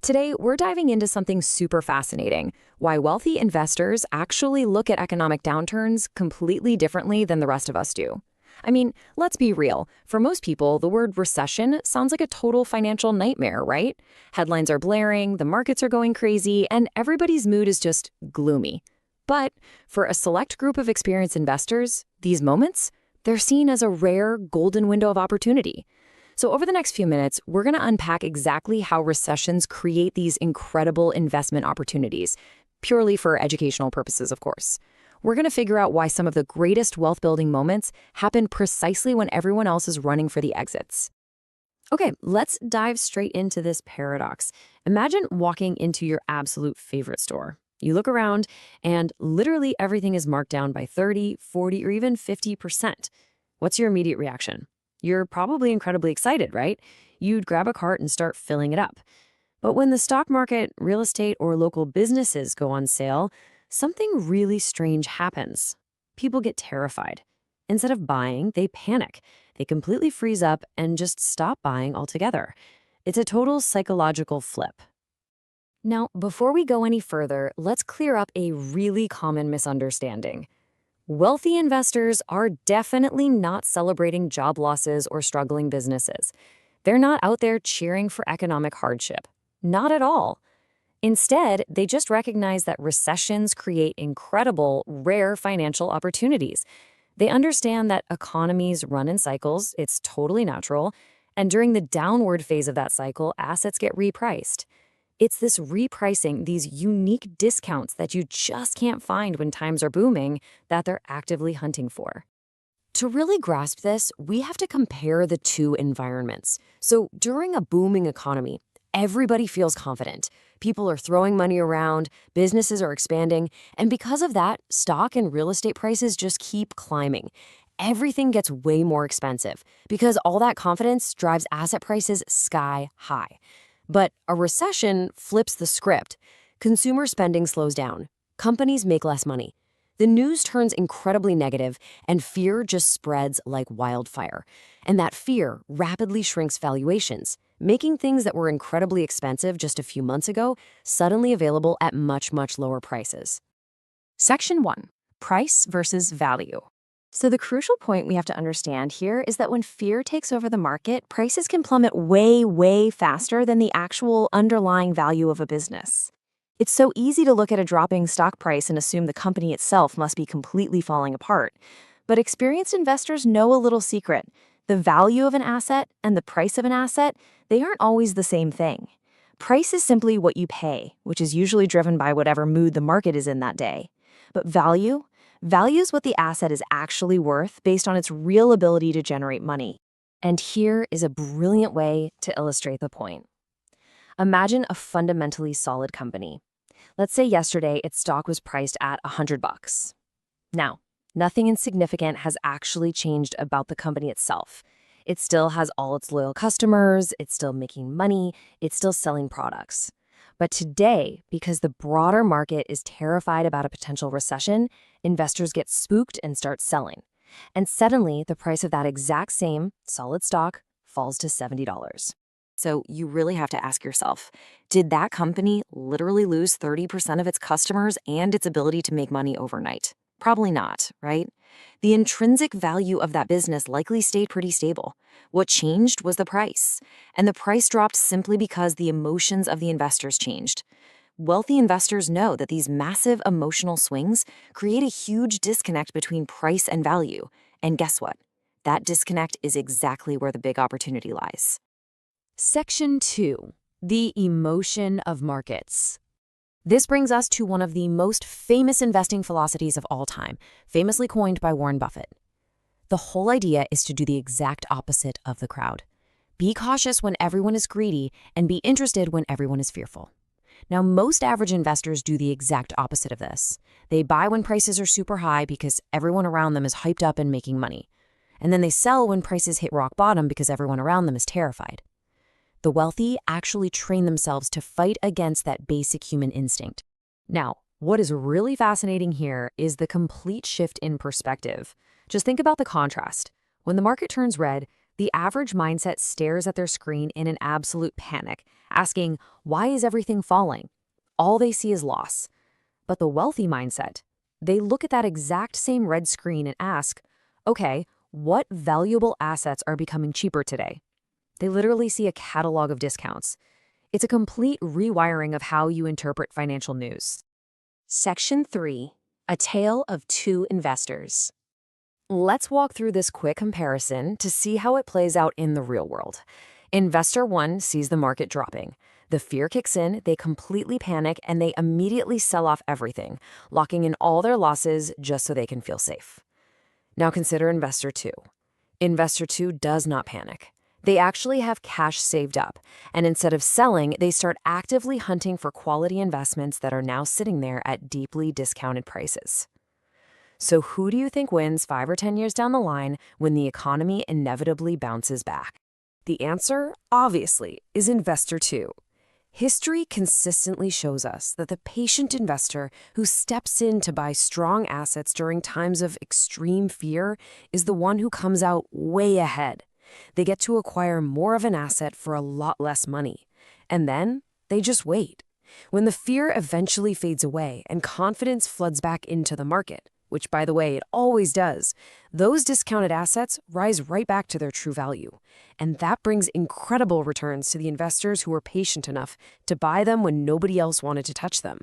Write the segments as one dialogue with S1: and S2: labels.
S1: Today, we're diving into something super fascinating: why wealthy investors actually look at economic downturns completely differently than the rest of us do. I mean, let's be real. For most people, the word recession sounds like a total financial nightmare, right? Headlines are blaring, the markets are going crazy, and everybody's mood is just gloomy. But for a select group of experienced investors, these moments, they're seen as a rare golden window of opportunity. So over the next few minutes, we're going to unpack exactly how recessions create these incredible investment opportunities, purely for educational purposes, of course. We're going to figure out why some of the greatest wealth-building moments happen precisely when everyone else is running for the exits. Okay, let's dive straight into this paradox. Imagine walking into your absolute favorite store. You look around, and literally everything is marked down by 30, 40, or even 50%. What's your immediate reaction? You're probably incredibly excited, right? You'd grab a cart and start filling it up. But when the stock market, real estate, or local businesses go on sale, something really strange happens. People get terrified. Instead of buying, they panic. They completely freeze up and just stop buying altogether. It's a total psychological flip. Now, before we go any further, let's clear up a really common misunderstanding. Wealthy investors are definitely not celebrating job losses or struggling businesses. They're not out there cheering for economic hardship. Not at all. Instead, they just recognize that recessions create incredible, rare financial opportunities. They understand that economies run in cycles, it's totally natural, and during the downward phase of that cycle, assets get repriced. It's this repricing, these unique discounts that you just can't find when times are booming, that they're actively hunting for. To really grasp this, we have to compare the two environments. So during a booming economy, everybody feels confident. People are throwing money around, businesses are expanding, and because of that, stock and real estate prices just keep climbing. Everything gets way more expensive because all that confidence drives asset prices sky high. But a recession flips the script. Consumer spending slows down. Companies make less money. The news turns incredibly negative, and fear just spreads like wildfire. And that fear rapidly shrinks valuations, making things that were incredibly expensive just a few months ago suddenly available at much, much lower prices. Section 1. Price versus value. So the crucial point we have to understand here is that when fear takes over the market, prices can plummet way, way faster than the actual underlying value of a business. It's so easy to look at a dropping stock price and assume the company itself must be completely falling apart. But experienced investors know a little secret. The value of an asset and the price of an asset, they aren't always the same thing. Price is simply what you pay, which is usually driven by whatever mood the market is in that day. But value is what the asset is actually worth based on its real ability to generate money. And here is a brilliant way to illustrate the point. Imagine a fundamentally solid company. Let's say yesterday its stock was priced at $100. Now, nothing insignificant has actually changed about the company itself. It still has all its loyal customers, it's still making money, it's still selling products. But today, because the broader market is terrified about a potential recession, investors get spooked and start selling. And suddenly, the price of that exact same solid stock falls to $70. So you really have to ask yourself, did that company literally lose 30% of its customers and its ability to make money overnight? Probably not, right? The intrinsic value of that business likely stayed pretty stable. What changed was the price, and the price dropped simply because the emotions of the investors changed. Wealthy investors know that these massive emotional swings create a huge disconnect between price and value. And guess what? That disconnect is exactly where the big opportunity lies. Section 2. The emotion of markets. This brings us to one of the most famous investing philosophies of all time, famously coined by Warren Buffett. The whole idea is to do the exact opposite of the crowd. Be cautious when everyone is greedy and be interested when everyone is fearful. Now, most average investors do the exact opposite of this. They buy when prices are super high because everyone around them is hyped up and making money. And then they sell when prices hit rock bottom because everyone around them is terrified. The wealthy actually train themselves to fight against that basic human instinct. Now, what is really fascinating here is the complete shift in perspective. Just think about the contrast. When the market turns red, The average mindset stares at their screen in an absolute panic, asking, why is everything falling? All they see is loss. But the wealthy mindset, they look at that exact same red screen and ask, okay, what valuable assets are becoming cheaper today? They literally see a catalog of discounts. It's a complete rewiring of how you interpret financial news. Section 3. A Tale of Two Investors. Let's walk through this quick comparison to see how it plays out in the real world. Investor 1 sees the market dropping. The fear kicks in, they completely panic, and they immediately sell off everything, locking in all their losses just so they can feel safe. Now consider Investor 2. Investor 2 does not panic. They actually have cash saved up, and instead of selling, they start actively hunting for quality investments that are now sitting there at deeply discounted prices. So who do you think wins 5 or 10 years down the line when the economy inevitably bounces back? The answer, obviously, is Investor 2. History consistently shows us that the patient investor who steps in to buy strong assets during times of extreme fear is the one who comes out way ahead. They get to acquire more of an asset for a lot less money. And then they just wait. When the fear eventually fades away and confidence floods back into the market, which, by the way, it always does, those discounted assets rise right back to their true value. And that brings incredible returns to the investors who were patient enough to buy them when nobody else wanted to touch them.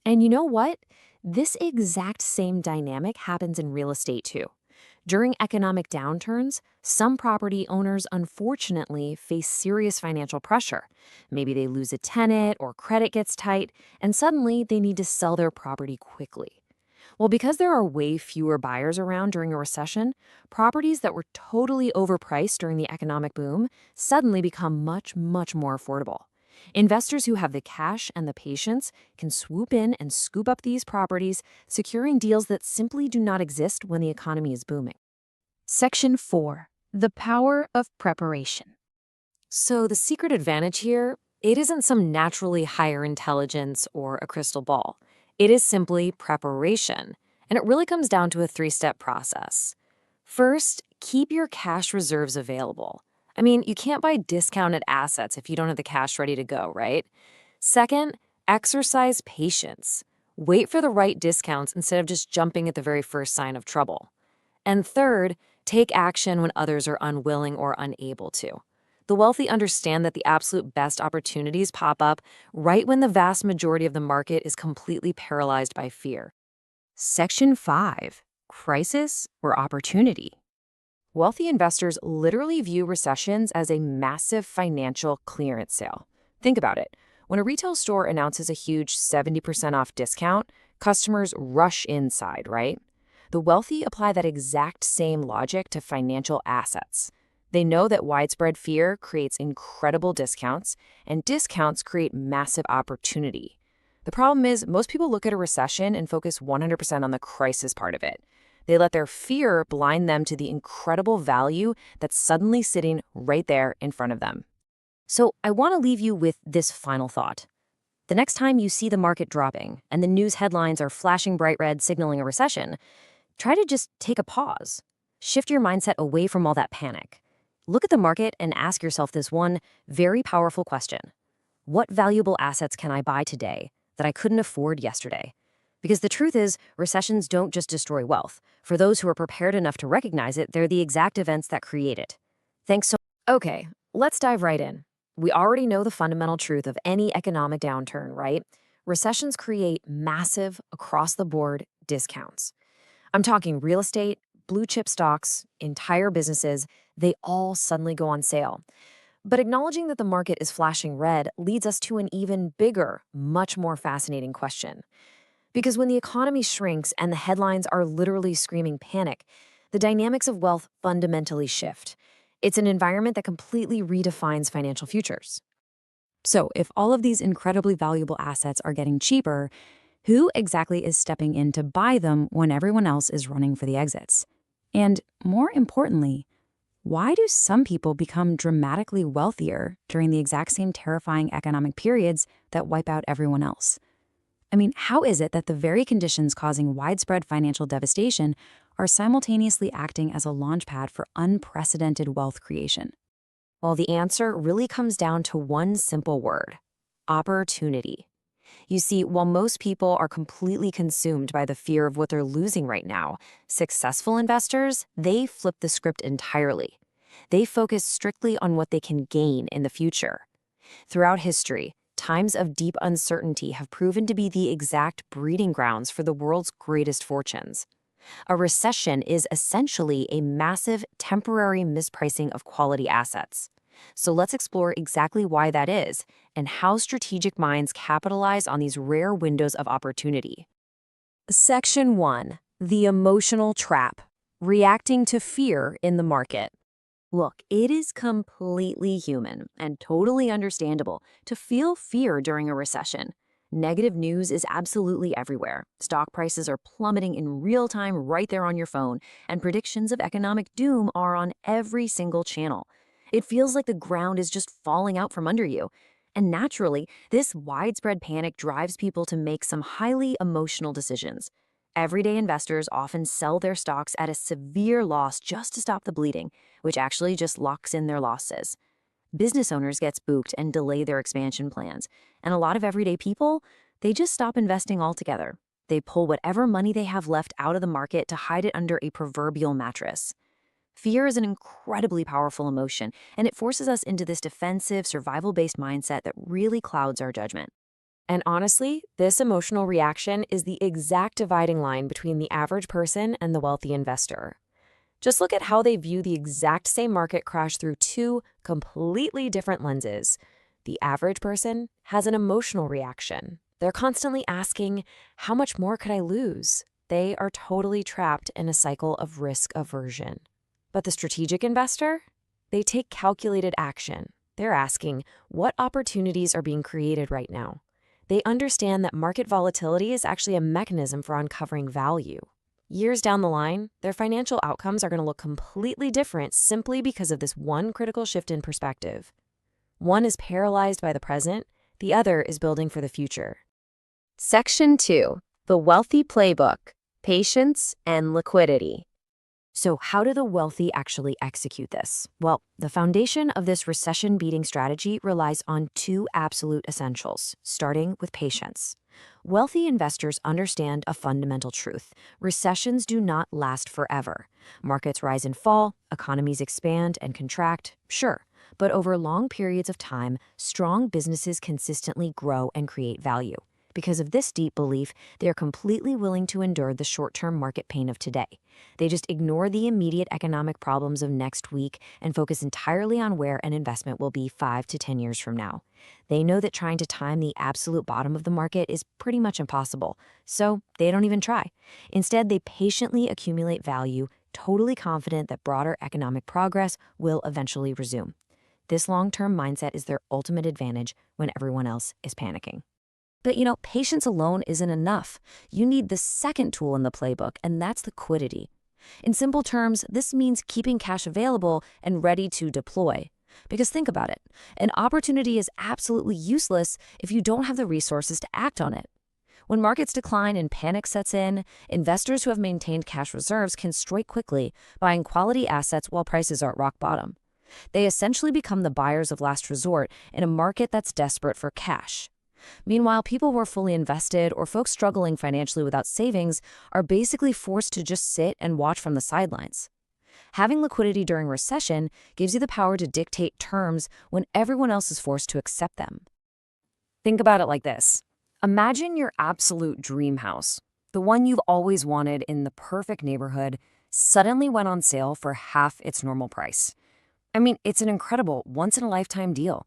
S1: And you know what? This exact same dynamic happens in real estate too. During economic downturns, some property owners unfortunately face serious financial pressure. Maybe they lose a tenant or credit gets tight, and suddenly they need to sell their property quickly. Well, because there are way fewer buyers around during a recession, properties that were totally overpriced during the economic boom suddenly become much, much more affordable. Investors who have the cash and the patience can swoop in and scoop up these properties, securing deals that simply do not exist when the economy is booming. Section 4. The Power of Preparation. So the secret advantage here, it isn't some naturally higher intelligence or a crystal ball. It is simply preparation, and it really comes down to a 3-step process. First, keep your cash reserves available. I mean, you can't buy discounted assets if you don't have the cash ready to go, right? Second, exercise patience. Wait for the right discounts instead of just jumping at the very first sign of trouble. And third, take action when others are unwilling or unable to. The wealthy understand that the absolute best opportunities pop up right when the vast majority of the market is completely paralyzed by fear. Section 5. Crisis or Opportunity. Wealthy investors literally view recessions as a massive financial clearance sale. Think about it. When a retail store announces a huge 70% off discount, customers rush inside, right? The wealthy apply that exact same logic to financial assets. They know that widespread fear creates incredible discounts, and discounts create massive opportunity. The problem is, most people look at a recession and focus 100% on the crisis part of it. They let their fear blind them to the incredible value that's suddenly sitting right there in front of them. So I want to leave you with this final thought. The next time you see the market dropping and the news headlines are flashing bright red signaling a recession, try to just take a pause. Shift your mindset away from all that panic. Look at the market and ask yourself this one very powerful question. What valuable assets can I buy today that I couldn't afford yesterday? Because the truth is, recessions don't just destroy wealth. For those who are prepared enough to recognize it, they're the exact events that create it. Thanks so much. Okay, let's dive right in. We already know the fundamental truth of any economic downturn, right? Recessions create massive, across-the-board discounts. I'm talking real estate, blue chip stocks, entire businesses, they all suddenly go on sale. But acknowledging that the market is flashing red leads us to an even bigger, much more fascinating question. Because when the economy shrinks and the headlines are literally screaming panic, the dynamics of wealth fundamentally shift. It's an environment that completely redefines financial futures. So if all of these incredibly valuable assets are getting cheaper, who exactly is stepping in to buy them when everyone else is running for the exits? And more importantly, why do some people become dramatically wealthier during the exact same terrifying economic periods that wipe out everyone else? I mean, how is it that the very conditions causing widespread financial devastation are simultaneously acting as a launchpad for unprecedented wealth creation? Well, the answer really comes down to one simple word: opportunity. You see, while most people are completely consumed by the fear of what they're losing right now, successful investors, they flip the script entirely. They focus strictly on what they can gain in the future. Throughout history, times of deep uncertainty have proven to be the exact breeding grounds for the world's greatest fortunes. A recession is essentially a massive temporary mispricing of quality assets. So let's explore exactly why that is and how strategic minds capitalize on these rare windows of opportunity. Section 1. The emotional trap. Reacting to fear in the market. Look, it is completely human and totally understandable to feel fear during a recession. Negative news is absolutely everywhere. Stock prices are plummeting in real time right there on your phone, and predictions of economic doom are on every single channel. It feels like the ground is just falling out from under you. And naturally, this widespread panic drives people to make some highly emotional decisions. Everyday investors often sell their stocks at a severe loss just to stop the bleeding, which actually just locks in their losses. Business owners get spooked and delay their expansion plans. And a lot of everyday people, they just stop investing altogether. They pull whatever money they have left out of the market to hide it under a proverbial mattress. Fear is an incredibly powerful emotion, and it forces us into this defensive, survival-based mindset that really clouds our judgment. And honestly, this emotional reaction is the exact dividing line between the average person and the wealthy investor. Just look at how they view the exact same market crash through two completely different lenses. The average person has an emotional reaction. They're constantly asking, how much more could I lose? They are totally trapped in a cycle of risk aversion. But the strategic investor? They take calculated action. They're asking, what opportunities are being created right now? They understand that market volatility is actually a mechanism for uncovering value. Years down the line, their financial outcomes are going to look completely different simply because of this one critical shift in perspective. One is paralyzed by the present, the other is building for the future. Section 2. The Wealthy Playbook: Patience and Liquidity. So how do the wealthy actually execute this? Well, the foundation of this recession-beating strategy relies on two absolute essentials, starting with patience. Wealthy investors understand a fundamental truth: recessions do not last forever. Markets rise and fall, economies expand and contract, sure, but over long periods of time, strong businesses consistently grow and create value. Because of this deep belief, they are completely willing to endure the short-term market pain of today. They just ignore the immediate economic problems of next week and focus entirely on where an investment will be 5 to 10 years from now. They know that trying to time the absolute bottom of the market is pretty much impossible, so they don't even try. Instead, they patiently accumulate value, totally confident that broader economic progress will eventually resume. This long-term mindset is their ultimate advantage when everyone else is panicking. But patience alone isn't enough. You need the second tool in the playbook, and that's liquidity. In simple terms, this means keeping cash available and ready to deploy. Because think about it, an opportunity is absolutely useless if you don't have the resources to act on it. When markets decline and panic sets in, investors who have maintained cash reserves can strike quickly, buying quality assets while prices are at rock bottom. They essentially become the buyers of last resort in a market that's desperate for cash. Meanwhile, people who are fully invested or folks struggling financially without savings are basically forced to just sit and watch from the sidelines. Having liquidity during recession gives you the power to dictate terms when everyone else is forced to accept them. Think about it like this. Imagine your absolute dream house, the one you've always wanted in the perfect neighborhood, suddenly went on sale for half its normal price. I mean, it's an incredible once-in-a-lifetime deal.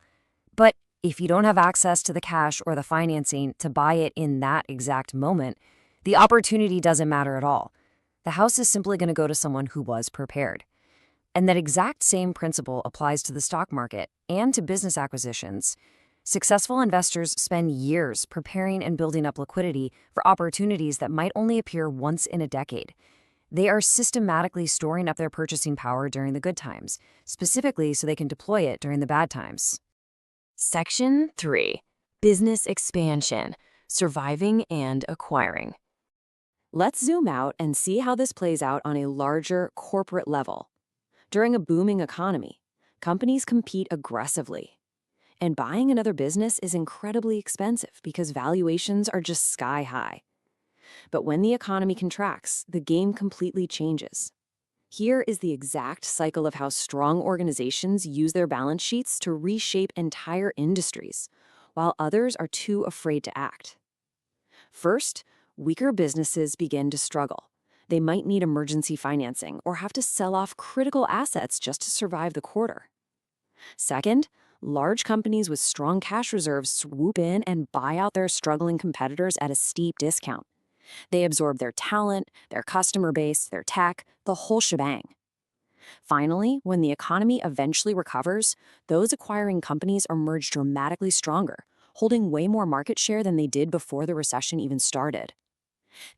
S1: But if you don't have access to the cash or the financing to buy it in that exact moment, the opportunity doesn't matter at all. The house is simply going to go to someone who was prepared. And that exact same principle applies to the stock market and to business acquisitions. Successful investors spend years preparing and building up liquidity for opportunities that might only appear once in a decade. They are systematically storing up their purchasing power during the good times, specifically so they can deploy it during the bad times. Section 3. Business Expansion: Surviving and Acquiring. Let's zoom out and see how this plays out on a larger corporate level. During a booming economy, companies compete aggressively. And buying another business is incredibly expensive because valuations are just sky high. But when the economy contracts, the game completely changes. Here is the exact cycle of how strong organizations use their balance sheets to reshape entire industries, while others are too afraid to act. First, weaker businesses begin to struggle. They might need emergency financing or have to sell off critical assets just to survive the quarter. Second, large companies with strong cash reserves swoop in and buy out their struggling competitors at a steep discount. They absorb their talent, their customer base, their tech, the whole shebang. Finally, when the economy eventually recovers, those acquiring companies emerge dramatically stronger, holding way more market share than they did before the recession even started.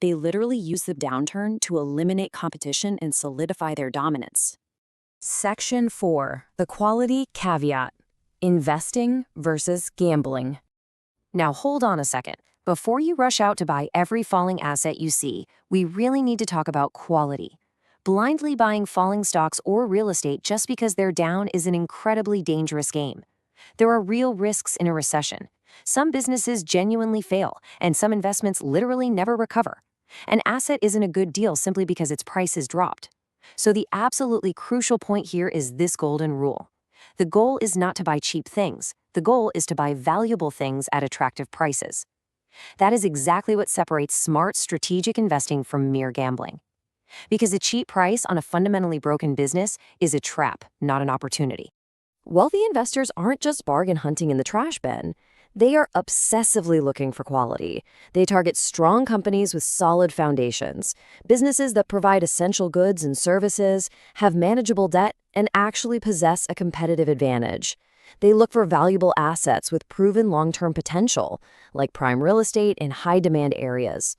S1: They literally use the downturn to eliminate competition and solidify their dominance. Section 4. The quality caveat. Investing versus gambling. Now hold on a second. Before you rush out to buy every falling asset you see, we really need to talk about quality. Blindly buying falling stocks or real estate just because they're down is an incredibly dangerous game. There are real risks in a recession. Some businesses genuinely fail, and some investments literally never recover. An asset isn't a good deal simply because its price has dropped. So the absolutely crucial point here is this golden rule. The goal is not to buy cheap things. The goal is to buy valuable things at attractive prices. That is exactly what separates smart, strategic investing from mere gambling. Because a cheap price on a fundamentally broken business is a trap, not an opportunity. Wealthy investors aren't just bargain hunting in the trash bin. They are obsessively looking for quality. They target strong companies with solid foundations, businesses that provide essential goods and services, have manageable debt, and actually possess a competitive advantage. They look for valuable assets with proven long-term potential, like prime real estate in high-demand areas.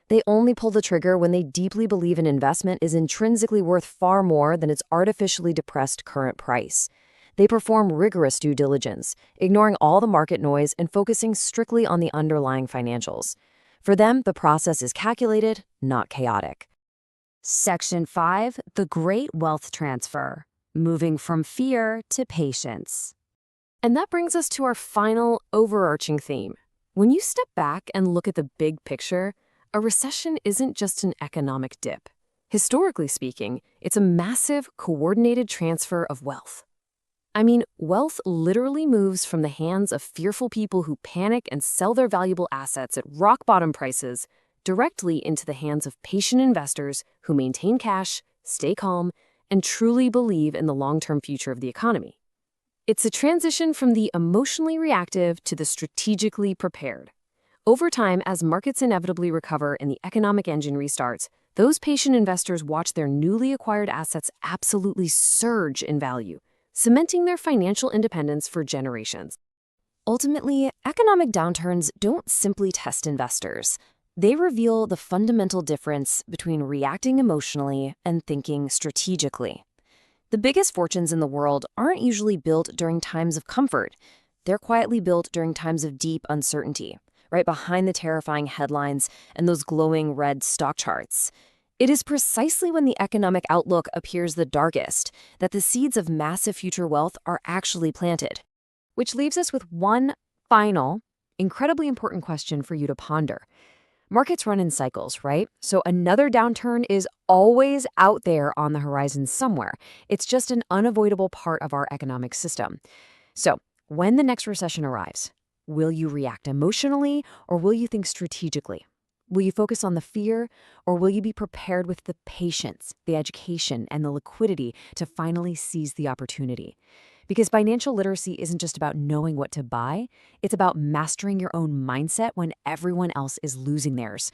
S1: They only pull the trigger when they deeply believe an investment is intrinsically worth far more than its artificially depressed current price. They perform rigorous due diligence, ignoring all the market noise and focusing strictly on the underlying financials. For them, the process is calculated, not chaotic. Section 5. The Great Wealth Transfer. Moving from fear to patience. And that brings us to our final overarching theme. When you step back and look at the big picture, a recession isn't just an economic dip. Historically speaking, it's a massive, coordinated transfer of wealth. I mean, wealth literally moves from the hands of fearful people who panic and sell their valuable assets at rock-bottom prices directly into the hands of patient investors who maintain cash, stay calm, and truly believe in the long-term future of the economy. It's a transition from the emotionally reactive to the strategically prepared. Over time, as markets inevitably recover and the economic engine restarts, those patient investors watch their newly acquired assets absolutely surge in value, cementing their financial independence for generations. Ultimately, economic downturns don't simply test investors. They reveal the fundamental difference between reacting emotionally and thinking strategically. The biggest fortunes in the world aren't usually built during times of comfort. They're quietly built during times of deep uncertainty, right behind the terrifying headlines and those glowing red stock charts. It is precisely when the economic outlook appears the darkest that the seeds of massive future wealth are actually planted. Which leaves us with one final, incredibly important question for you to ponder. Markets run in cycles, right? So another downturn is always out there on the horizon somewhere. It's just an unavoidable part of our economic system. So when the next recession arrives, will you react emotionally or will you think strategically? Will you focus on the fear or will you be prepared with the patience, the education, and the liquidity to finally seize the opportunity? Because financial literacy isn't just about knowing what to buy, it's about mastering your own mindset when everyone else is losing theirs.